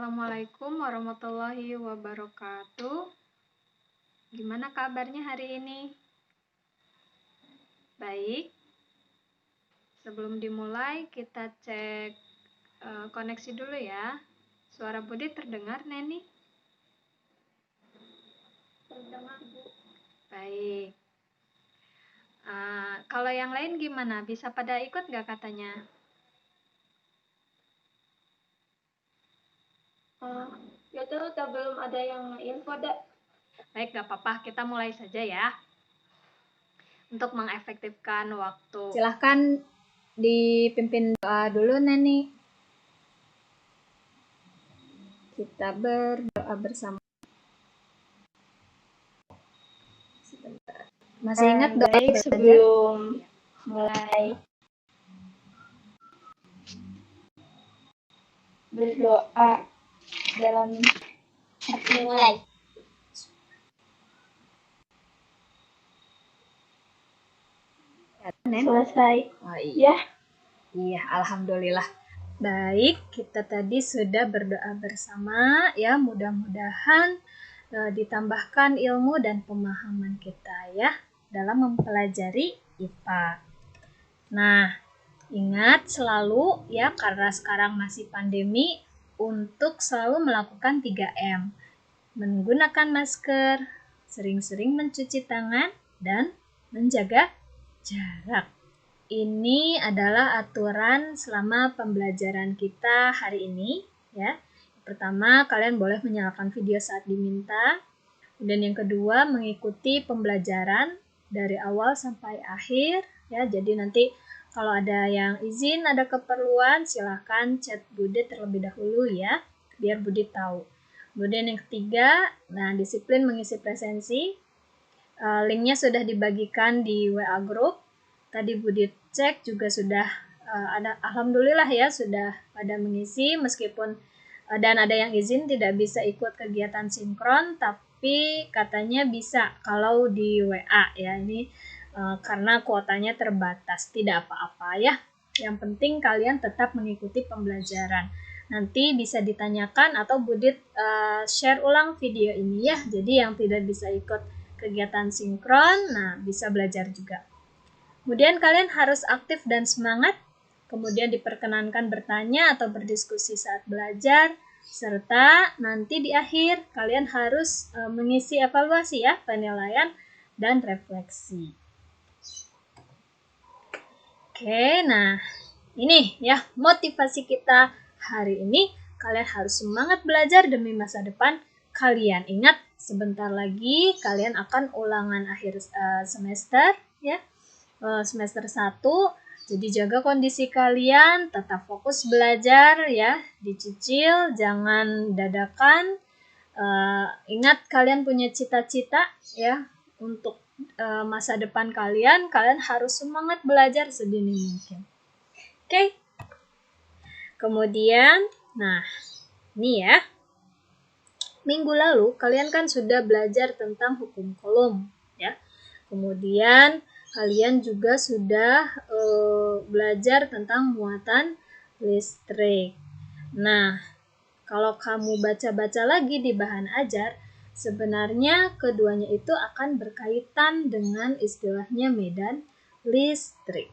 Assalamualaikum warahmatullahi wabarakatuh. Gimana kabarnya hari ini? Baik. Sebelum dimulai, kita cek koneksi dulu ya. Suara Budi terdengar, Neni? Terdengar, Bu. Baik. Kalau yang lain gimana? Bisa pada ikut nggak katanya? Ya tuh, belum ada yang info, Dak. Baik, nggak apa-apa. Kita mulai saja ya. Untuk mengefektifkan waktu. Silahkan dipimpin doa dulu, Neni. Kita berdoa bersama. Sebentar. Masih ingat doa Baik, belajar? sebelum mulai berdoa dalam arti mulai. Selesai. Oh, iya. Ya. Iya, alhamdulillah. Baik, kita tadi sudah berdoa bersama ya, mudah-mudahan ditambahkan ilmu dan pemahaman kita ya dalam mempelajari IPA. Nah, ingat selalu ya, karena sekarang masih pandemi, untuk selalu melakukan 3M. Menggunakan masker, sering-sering mencuci tangan, dan menjaga jarak. Ini adalah aturan selama pembelajaran kita hari ini ya. Pertama, kalian boleh menyalakan video saat diminta. Dan yang kedua, mengikuti pembelajaran dari awal sampai akhir ya. Jadi nanti kalau ada yang izin, ada keperluan, silahkan chat Budi terlebih dahulu ya, biar Budi tahu. Kemudian yang ketiga, disiplin mengisi presensi. Linknya sudah dibagikan di WA Group. Tadi Budi cek juga sudah ada, alhamdulillah ya, sudah pada mengisi, meskipun dan ada yang izin tidak bisa ikut kegiatan sinkron, tapi katanya bisa kalau di WA ya. Ini karena kuotanya terbatas, tidak apa-apa ya. Yang penting kalian tetap mengikuti pembelajaran. Nanti bisa ditanyakan atau Budi share ulang video ini ya. Jadi yang tidak bisa ikut kegiatan sinkron, bisa belajar juga. Kemudian kalian harus aktif dan semangat, kemudian diperkenankan bertanya atau berdiskusi saat belajar, serta nanti di akhir kalian harus mengisi evaluasi ya, penilaian dan refleksi. Oke, nah ini ya motivasi kita hari ini. Kalian harus semangat belajar demi masa depan kalian. Ingat, sebentar lagi kalian akan ulangan akhir semester ya. Semester 1, jadi jaga kondisi kalian, tetap fokus belajar ya, dicicil, jangan dadakan. Ingat kalian punya cita-cita ya untuk masa depan kalian harus semangat belajar sedini mungkin. Oke. Kemudian, ini ya. Minggu lalu kalian kan sudah belajar tentang hukum Coulomb ya. Kemudian kalian juga sudah belajar tentang muatan listrik. Nah, kalau kamu baca-baca lagi di bahan ajar, sebenarnya keduanya itu akan berkaitan dengan istilahnya medan listrik.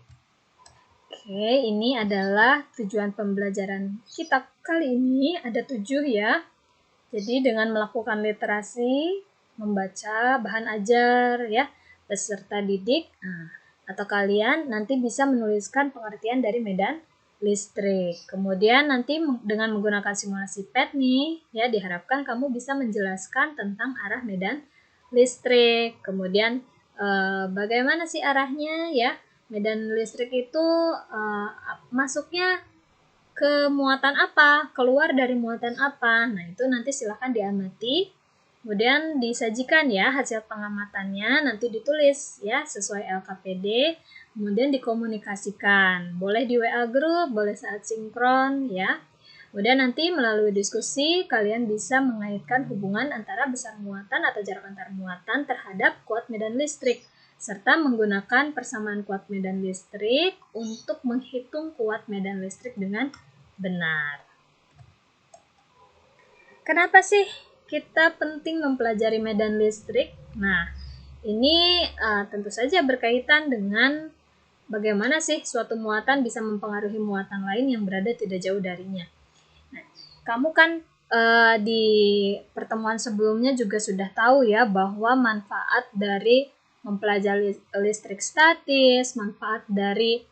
Oke, ini adalah tujuan pembelajaran kita kali ini, ada 7 ya. Jadi dengan melakukan literasi, membaca bahan ajar ya, peserta didik, atau kalian nanti bisa menuliskan pengertian dari medan listrik. Kemudian nanti dengan menggunakan simulasi PET nih, ya diharapkan kamu bisa menjelaskan tentang arah medan listrik. Kemudian bagaimana sih arahnya ya? Medan listrik itu masuknya ke muatan apa, keluar dari muatan apa. Nah, itu nanti silahkan diamati. Kemudian disajikan ya hasil pengamatannya, nanti ditulis ya sesuai LKPD, kemudian dikomunikasikan. Boleh di WA group, boleh saat sinkron ya. Kemudian nanti melalui diskusi kalian bisa mengaitkan hubungan antara besar muatan atau jarak antar muatan terhadap kuat medan listrik, serta menggunakan persamaan kuat medan listrik untuk menghitung kuat medan listrik dengan benar. Kenapa sih kita penting mempelajari medan listrik? Nah, ini tentu saja berkaitan dengan bagaimana sih suatu muatan bisa mempengaruhi muatan lain yang berada tidak jauh darinya. Nah, kamu kan di pertemuan sebelumnya juga sudah tahu ya bahwa manfaat dari mempelajari listrik statis, manfaat dari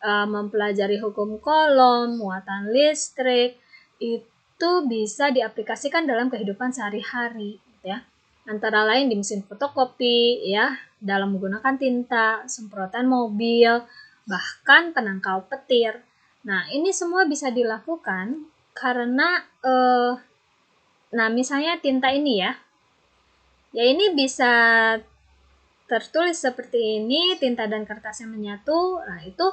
mempelajari hukum Coulomb, muatan listrik, itu bisa diaplikasikan dalam kehidupan sehari-hari, ya. Antara lain di mesin fotokopi, ya, dalam menggunakan tinta, semprotan mobil, bahkan penangkal petir. Nah, ini semua bisa dilakukan karena, nah misalnya tinta ini ya ini bisa tertulis seperti ini, tinta dan kertasnya menyatu. Nah, itu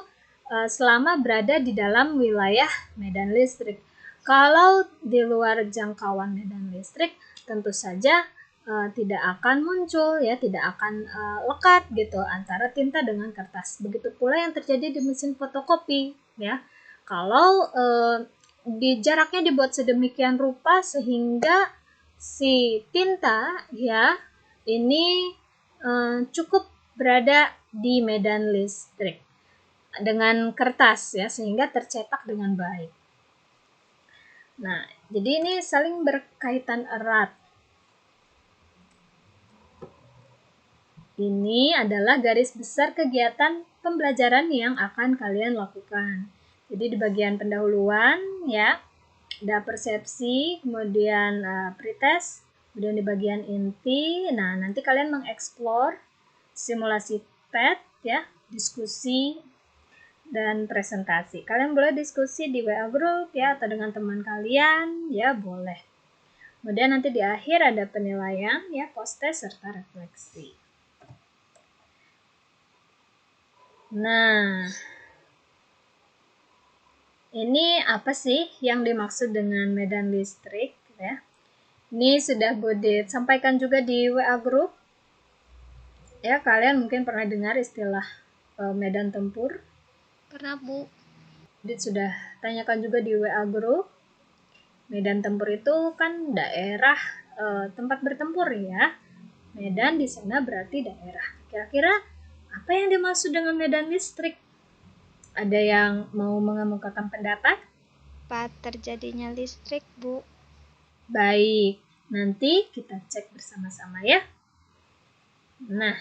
selama berada di dalam wilayah medan listrik. Kalau di luar jangkauan medan listrik, tentu saja tidak akan muncul, ya, tidak akan lekat gitu antara tinta dengan kertas. Begitu pula yang terjadi di mesin fotokopi, ya. Kalau di jaraknya dibuat sedemikian rupa sehingga si tinta, ya, ini cukup berada di medan listrik dengan kertas, ya, sehingga tercetak dengan baik. Nah, jadi ini saling berkaitan erat. Ini adalah garis besar kegiatan pembelajaran yang akan kalian lakukan. Jadi di bagian pendahuluan, ya, ada persepsi, kemudian pretest, kemudian di bagian inti. Nah, nanti kalian mengeksplor simulasi PET, ya, diskusi dan presentasi. Kalian boleh diskusi di WA group, ya, atau dengan teman kalian, ya, boleh. Kemudian nanti di akhir ada penilaian, ya, post-test serta refleksi. Nah, ini apa sih yang dimaksud dengan medan listrik, ya? Ini sudah Budit sampaikan juga di WA group. Ya, kalian mungkin pernah dengar istilah medan tempur. Pernah, Bu. Budit sudah tanyakan juga di WA group. Medan tempur itu kan daerah tempat bertempur, ya. Medan di sana berarti daerah. Kira-kira apa yang dimaksud dengan medan listrik? Ada yang mau mengemukakan pendapat? Tempat terjadinya listrik, Bu. Baik, nanti kita cek bersama-sama ya. Nah,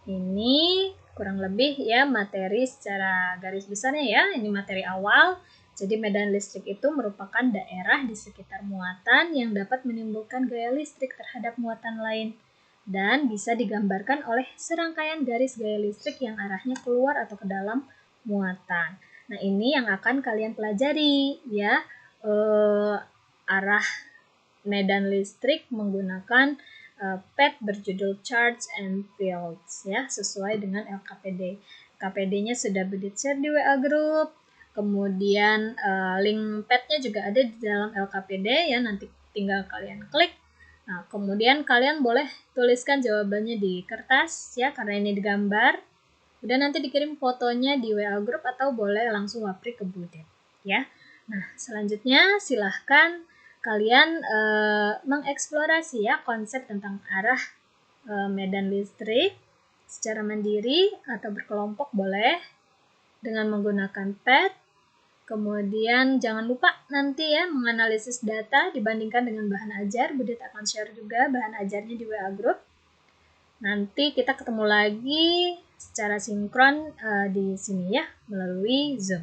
ini kurang lebih ya materi secara garis besarnya ya. Ini materi awal. Jadi medan listrik itu merupakan daerah di sekitar muatan yang dapat menimbulkan gaya listrik terhadap muatan lain dan bisa digambarkan oleh serangkaian garis gaya listrik yang arahnya keluar atau ke dalam muatan. Nah, ini yang akan kalian pelajari ya, arah medan listrik menggunakan PET berjudul Charge and Fields, ya, sesuai dengan LKPD. LKPD-nya sudah Budit share di WA group. Kemudian link PET-nya juga ada di dalam LKPD, ya, nanti tinggal kalian klik. Nah, kemudian kalian boleh tuliskan jawabannya di kertas, ya, karena ini digambar. Udah nanti dikirim fotonya di WA group atau boleh langsung wapri ke Budit, ya. Nah, selanjutnya silahkan kalian mengeksplorasi ya konsep tentang arah medan listrik secara mandiri atau berkelompok boleh dengan menggunakan PET. Kemudian jangan lupa nanti ya menganalisis data dibandingkan dengan bahan ajar. Budit akan share juga bahan ajarnya di WA group. Nanti kita ketemu lagi secara sinkron di sini ya melalui Zoom.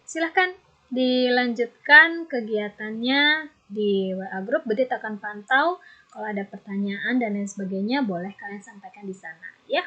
Silahkan dilanjutkan kegiatannya di WA group. Budit akan pantau kalau ada pertanyaan dan lain sebagainya boleh kalian sampaikan di sana ya.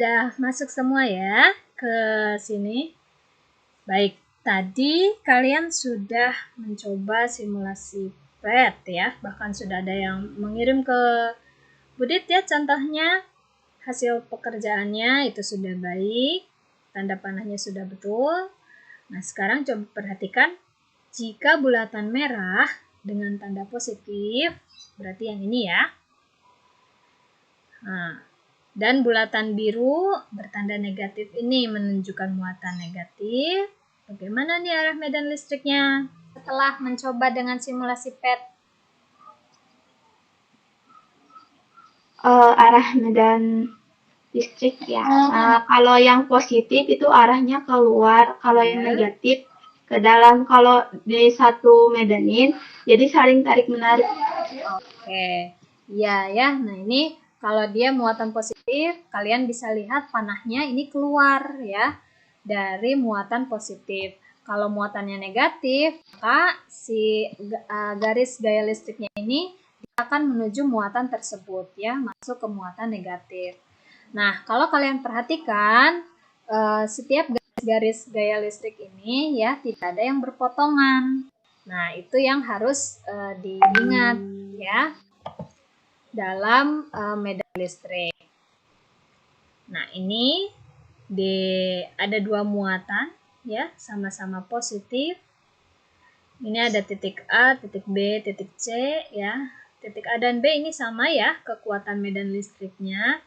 sudah masuk semua ya ke sini? Baik, tadi kalian sudah mencoba simulasi PET ya, bahkan sudah ada yang mengirim ke Budit ya contohnya. Hasil pekerjaannya itu sudah baik, tanda panahnya sudah betul. Nah, sekarang coba perhatikan, jika bulatan merah dengan tanda positif, berarti yang ini ya. Nah, dan bulatan biru bertanda negatif ini menunjukkan muatan negatif. Bagaimana nih arah medan listriknya setelah mencoba dengan simulasi PET? Arah medan listrik ya. Kalau yang positif itu arahnya keluar, kalau yang negatif ke dalam. Kalau di satu medanin, jadi saling tarik-menarik. Oke, iya ya. Nah ini kalau dia muatan positif, kalian bisa lihat panahnya ini keluar ya dari muatan positif. Kalau muatannya negatif, maka si garis gaya listriknya ini akan menuju muatan tersebut ya, masuk ke muatan negatif. Nah, kalau kalian perhatikan setiap garis gaya listrik ini ya tidak ada yang berpotongan. Nah, itu yang harus diingat ya dalam medan listrik. Nah, ini ada dua muatan ya, sama-sama positif. Ini ada titik A, titik B, titik C ya. Titik A dan B ini sama ya kekuatan medan listriknya.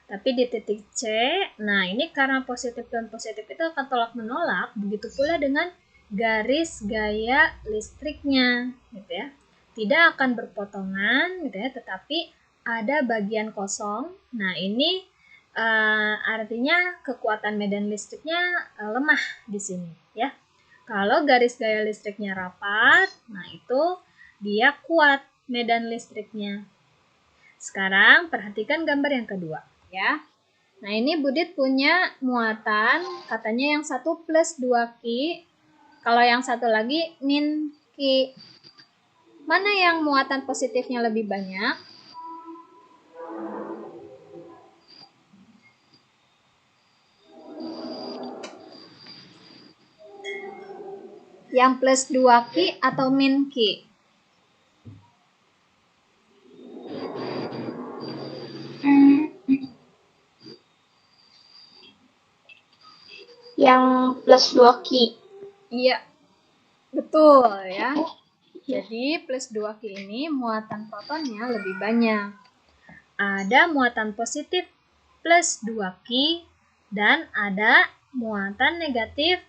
Tapi di titik C, nah ini karena positif dan positif itu akan tolak menolak, begitu pula dengan garis gaya listriknya, gitu ya. Tidak akan berpotongan, gitu ya, tetapi ada bagian kosong. Nah ini artinya kekuatan medan listriknya lemah di sini, ya. Kalau garis gaya listriknya rapat, nah itu dia kuat medan listriknya. Sekarang perhatikan gambar yang kedua ya. Nah ini Budit punya muatan, katanya yang satu plus 2Q, kalau yang satu lagi min Q. Mana yang muatan positifnya lebih banyak? Yang plus 2Q atau min Q? Yang plus 2Q. Iya, betul ya. Jadi plus 2Q ini muatan protonnya lebih banyak. Ada muatan positif plus 2Q dan ada muatan negatif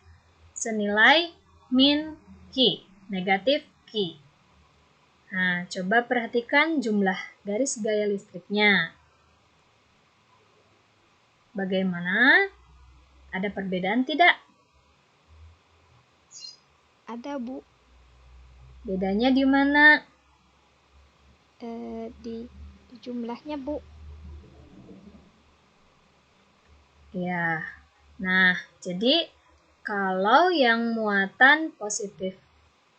senilai min Q, negatif Q. Nah, coba perhatikan jumlah garis gaya listriknya. Bagaimana? Ada perbedaan tidak? Ada, Bu. Bedanya di mana? Di jumlahnya, Bu. Ya. Nah, jadi kalau yang muatan positif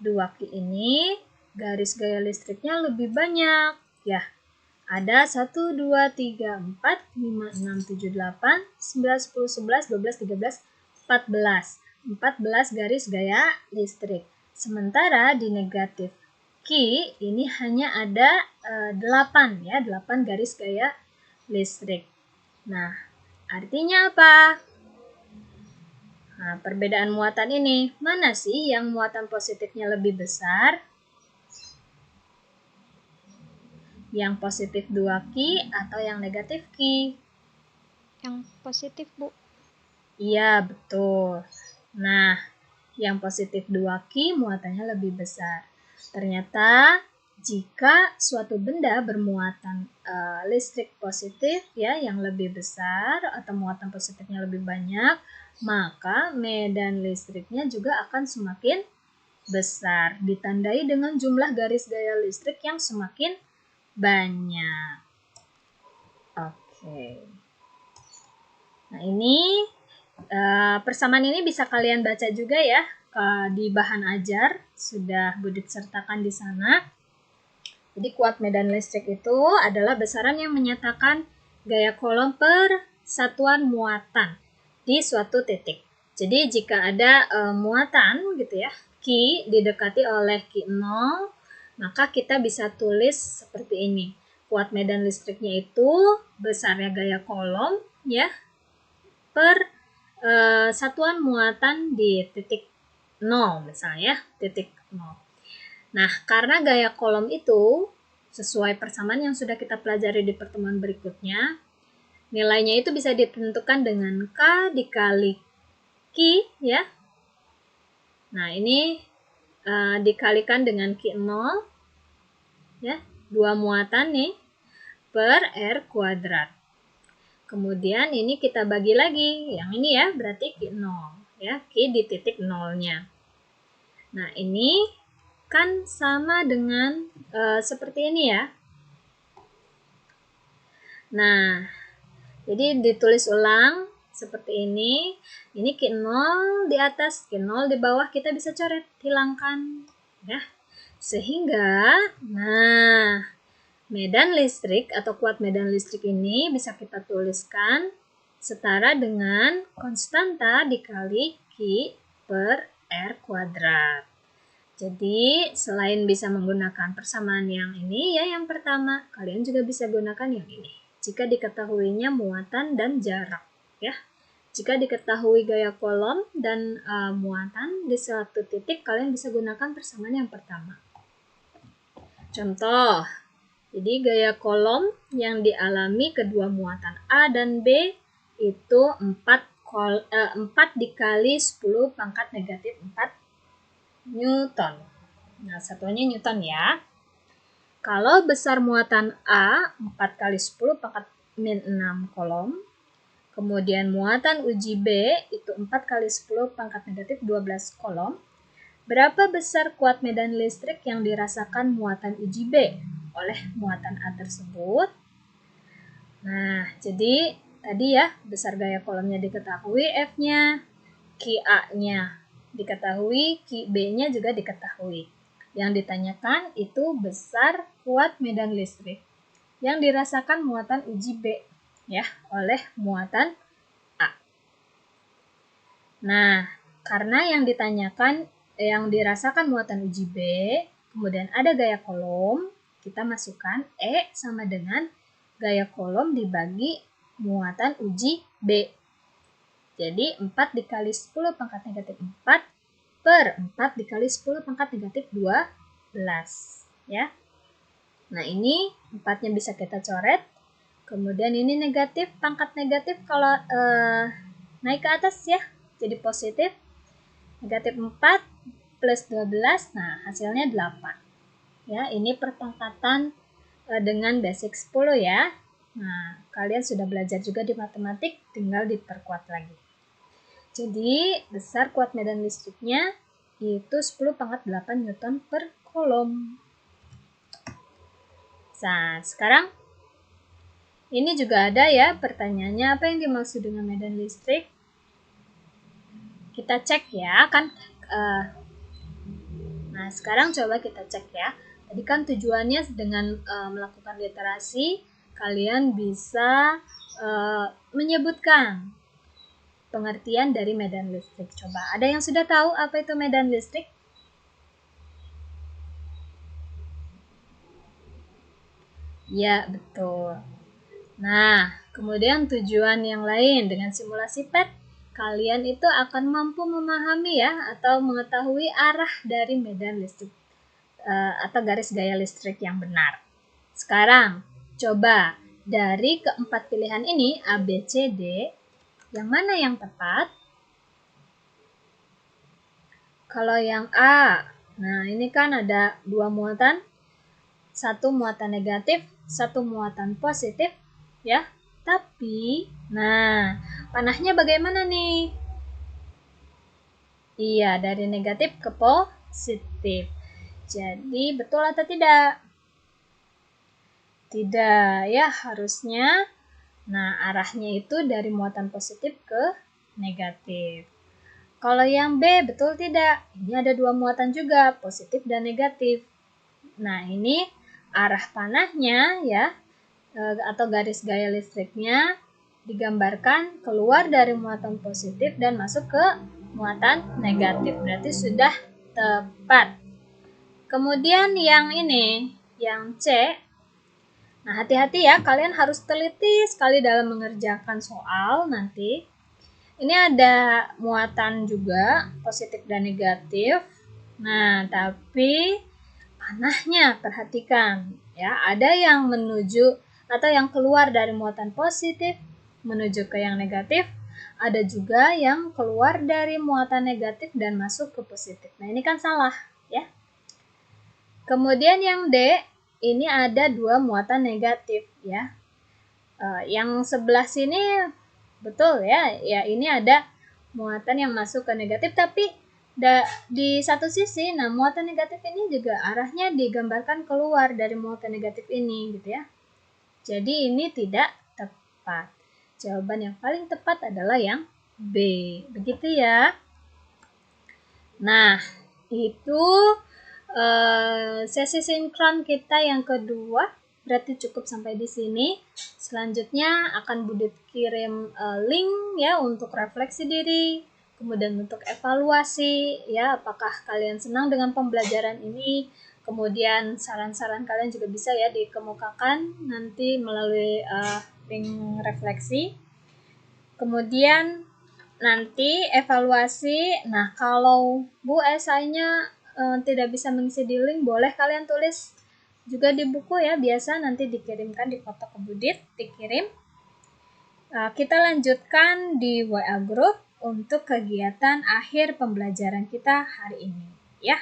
2Q ini garis gaya listriknya lebih banyak. Ya, ada 1, 2, 3, 4, 5, 6, 7, 8, 9, 10, 11, 12, 13, 14. 14 garis gaya listrik. Sementara di negatif Q ini hanya ada 8 ya, 8 garis gaya listrik. Nah, artinya apa? Nah, perbedaan muatan ini, mana sih yang muatan positifnya lebih besar? Yang positif 2Q atau yang negatif Q? Yang positif, Bu. Iya, betul. Nah, yang positif 2Q muatannya lebih besar. Ternyata jika suatu benda bermuatan listrik positif ya yang lebih besar atau muatan positifnya lebih banyak, maka medan listriknya juga akan semakin besar, ditandai dengan jumlah garis gaya listrik yang semakin banyak. Oke. Nah, ini persamaan ini bisa kalian baca juga ya di bahan ajar, sudah Budit sertakan di sana. Jadi kuat medan listrik itu adalah besaran yang menyatakan gaya kolom per satuan muatan di suatu titik. Jadi jika ada muatan gitu ya, Q didekati oleh Q0, maka kita bisa tulis seperti ini. Kuat medan listriknya itu besarnya gaya kolom ya per satuan muatan di titik 0 misalnya, titik 0. Nah, karena gaya kolom itu sesuai persamaan yang sudah kita pelajari di pertemuan berikutnya, nilainya itu bisa ditentukan dengan K dikali Q ya. Nah, ini dikalikan dengan Q0 ya, 2 muatan nih per R kuadrat. Kemudian ini kita bagi lagi, yang ini ya berarti Q0 ya, Q di titik 0-nya. Nah, ini kan sama dengan seperti ini ya. Nah, jadi ditulis ulang seperti ini. Ini Q0 di atas, Q0 di bawah, kita bisa coret, hilangkan ya. Sehingga nah, medan listrik atau kuat medan listrik ini bisa kita tuliskan setara dengan konstanta dikali Q per R kuadrat. Jadi selain bisa menggunakan persamaan yang ini ya, yang pertama, kalian juga bisa gunakan yang ini. Jika diketahuinya muatan dan jarak ya. Jika diketahui gaya kolom dan muatan di suatu titik, kalian bisa gunakan persamaan yang pertama. Contoh, jadi gaya kolom yang dialami kedua muatan A dan B itu 4 dikali 10 pangkat negatif 4 Newton. Nah, satuannya Newton ya. Kalau besar muatan A 4 kali 10 pangkat min 6 kolom, kemudian muatan uji B itu 4 kali 10 pangkat negatif 12 kolom, berapa besar kuat medan listrik yang dirasakan muatan uji B oleh muatan A tersebut? Nah, jadi tadi ya, besar gaya kolomnya diketahui, F-nya, QA-nya diketahui, QB-nya juga diketahui. Yang ditanyakan itu besar kuat medan listrik yang dirasakan muatan uji B ya oleh muatan A. Nah, karena yang ditanyakan yang dirasakan muatan uji B, kemudian ada gaya kolom, kita masukkan E sama dengan gaya kolom dibagi muatan uji B. Jadi 4 dikali 10 pangkat negatif 4 per 4 dikali 10 pangkat negatif 12. Ya. Nah, ini 4-nya bisa kita coret. Kemudian ini negatif, pangkat negatif kalau naik ke atas ya, jadi positif. Negatif 4 plus 12, nah hasilnya 8. Ya, ini perpangkatan dengan basic 10 ya. Nah, kalian sudah belajar juga di matematik, tinggal diperkuat lagi. Jadi, besar kuat medan listriknya itu 10 pangkat 8 Newton per kolom. Nah, sekarang ini juga ada ya pertanyaannya, apa yang dimaksud dengan medan listrik? Kita cek ya, kan. Nah, sekarang coba kita cek ya. Tadi kan tujuannya dengan melakukan literasi, kalian bisa menyebutkan pengertian dari medan listrik. Coba, ada yang sudah tahu apa itu medan listrik? Ya, betul. Nah, kemudian tujuan yang lain dengan simulasi PET, kalian itu akan mampu memahami ya atau mengetahui arah dari medan listrik atau garis gaya listrik yang benar. Sekarang, coba dari keempat pilihan ini A, B, C, D, yang mana yang tepat? Kalau yang A, nah ini kan ada 2 muatan, 1 muatan negatif, 1 muatan positif, ya. Tapi, nah, panahnya bagaimana nih? Iya, dari negatif ke positif. Jadi, betul atau tidak? Tidak, ya harusnya. Nah, arahnya itu dari muatan positif ke negatif. Kalau yang B, betul tidak? Ini ada 2 muatan juga, positif dan negatif. Nah, ini arah panahnya ya, atau garis gaya listriknya digambarkan keluar dari muatan positif dan masuk ke muatan negatif. Berarti sudah tepat. Kemudian yang ini, yang C. Nah, hati-hati ya, kalian harus teliti sekali dalam mengerjakan soal nanti. Ini ada muatan juga, positif dan negatif. Nah, tapi panahnya perhatikan ya, ada yang menuju atau yang keluar dari muatan positif menuju ke yang negatif, ada juga yang keluar dari muatan negatif dan masuk ke positif. Nah, ini kan salah ya. Kemudian yang D, ini ada 2 muatan negatif ya. Yang sebelah sini betul ya, ya ini ada muatan yang masuk ke negatif, tapi di satu sisi, nah muatan negatif ini juga arahnya digambarkan keluar dari muatan negatif ini gitu ya. Jadi ini tidak tepat. Jawaban yang paling tepat adalah yang B. Begitu ya. Nah, itu sesi sinkron kita yang kedua. Berarti cukup sampai di sini. Selanjutnya akan Budi kirim link ya untuk refleksi diri, kemudian untuk evaluasi ya, apakah kalian senang dengan pembelajaran ini. Kemudian saran-saran kalian juga bisa ya dikemukakan nanti melalui link refleksi. Kemudian nanti evaluasi. Nah, kalau Bu esainya tidak bisa mengisi di link, boleh kalian tulis juga di buku ya, biasa nanti dikirimkan di foto ke Budit, dikirim. Kita lanjutkan di WA Group untuk kegiatan akhir pembelajaran kita hari ini ya.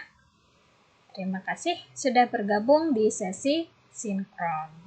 Terima kasih sudah bergabung di sesi sinkron.